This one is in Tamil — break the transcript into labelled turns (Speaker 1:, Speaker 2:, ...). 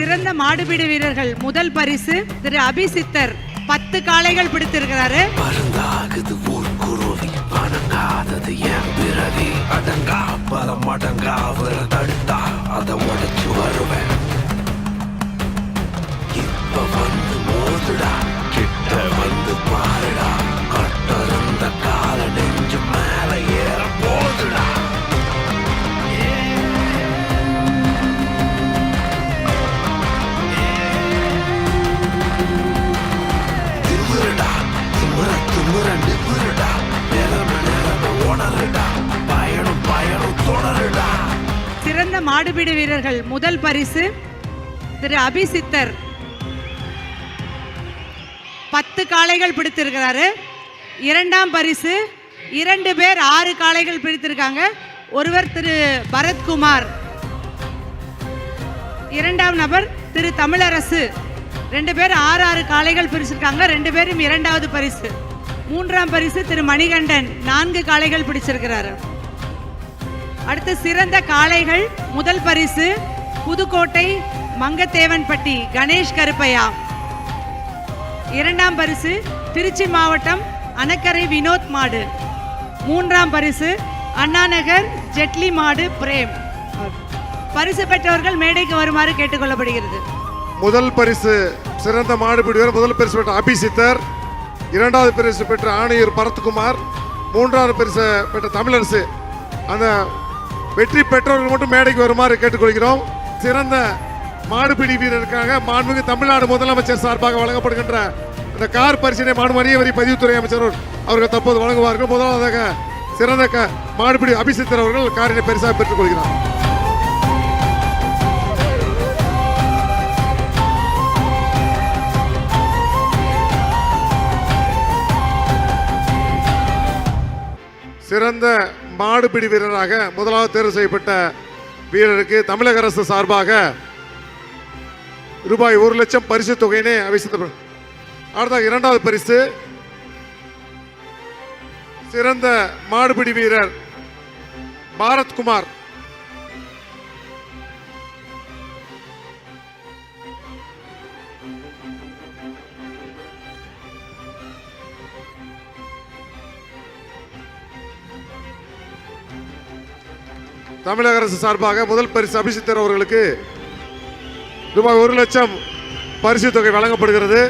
Speaker 1: சிறந்த மாடுபிடி வீரர்கள் முதல் பரிசு திரு அபிசித்தர் 10 காளைகள் பிடித்திருக்கிறாரு.
Speaker 2: பருந்தாகுது ஊர்குருவி பணங்காதது என் பிறவி அடங்கா பல மடங்கா அவர தடுத்தா அதை உடைச்சு வருவேன். இப்ப வந்து மோதுடா கிட்ட வந்து பாருடா கட்டருந்த கால நெஞ்சு மேல ஏற போதுடா.
Speaker 1: சிறந்த மாடுபிடி வீரர்கள் முதல் பரிசு திரு அபிசித்தர் 10 காளைகள் பிடித்திருக்கிறாரு. இரண்டாம் பரிசு 2 பேர் 6 காளைகள் பிடித்திருக்காங்க. ஒருவர் திரு பரத்குமார், இரண்டாம் நபர் திரு தமிழரசு. 2 பேர் 6 காளைகள் பிடிச்சிருக்காங்க. 2 பேரும் இரண்டாவது பரிசு. மூன்றாம் பரிசு திரு மணிகண்டன் 4 காளைகள் பிடிச்சிருக்கிறாரு. அடுத்து சிறந்த காளைகள் முதல் பரிசு புதுக்கோட்டை மங்கத்தேவன்பட்டி கணேஷ் கருப்பையா. இரண்டாம் பரிசு திருச்சி மாவட்டம் அணக்கரை வினோத் மாடு. மூன்றாம் பரிசு அண்ணாநகர் ஜெட்லி மாடு பிரேம். பரிசு பெற்றவர்கள் மேடைக்கு வருமாறு கேட்டுக்கொள்ளப்படுகிறது.
Speaker 3: முதல் பரிசு சிறந்த மாடுபிடி வீரர் முதல் பரிசு பெற்ற அபிசித்தர், இரண்டாவது பரிசு பெற்ற ஆணையர் பரத்குமார், மூன்றாவது பரிசு பெற்ற தமிழரசு. அந்த வெற்றி பெற்றவர்கள் மட்டும் மேடைக்கு வருமாறு கேட்டுக்கொள்கிறோம். சிறந்த மாடுபிடி வீரருக்காக மாண்புமிகு தமிழ்நாடு முதலமைச்சர் சார்பாக வழங்கப்படுகின்ற இந்த கார் பரிசினை மாண்புமிகு வரி பதிவுத்துறை அமைச்சர் அவர்கள் தற்போது வழங்குவார்கள். முதலாவதாக சிறந்த மாடுபிடி அபிசித்தர் அவர்கள் காரினை பரிசாக பெற்றுக் கொள்கிறார். சிறந்த மாடுபிடி வீரராக முதலாவது தேர்வு செய்யப்பட்ட வீரருக்கு தமிழக அரசு சார்பாக ரூபாய் 1 லட்சம் பரிசு தொகையினை அறிவிக்கப்படும். அடுத்த இரண்டாவது பரிசு சிறந்த மாடுபிடி வீரர் பாரத்குமார். தமிழக அரசு சார்பாக முதல் பரிசு அபிசித்தர் அவர்களுக்கு ரூபாய் 1 லட்சம் பரிசு தொகை வழங்கப்படுகிறது.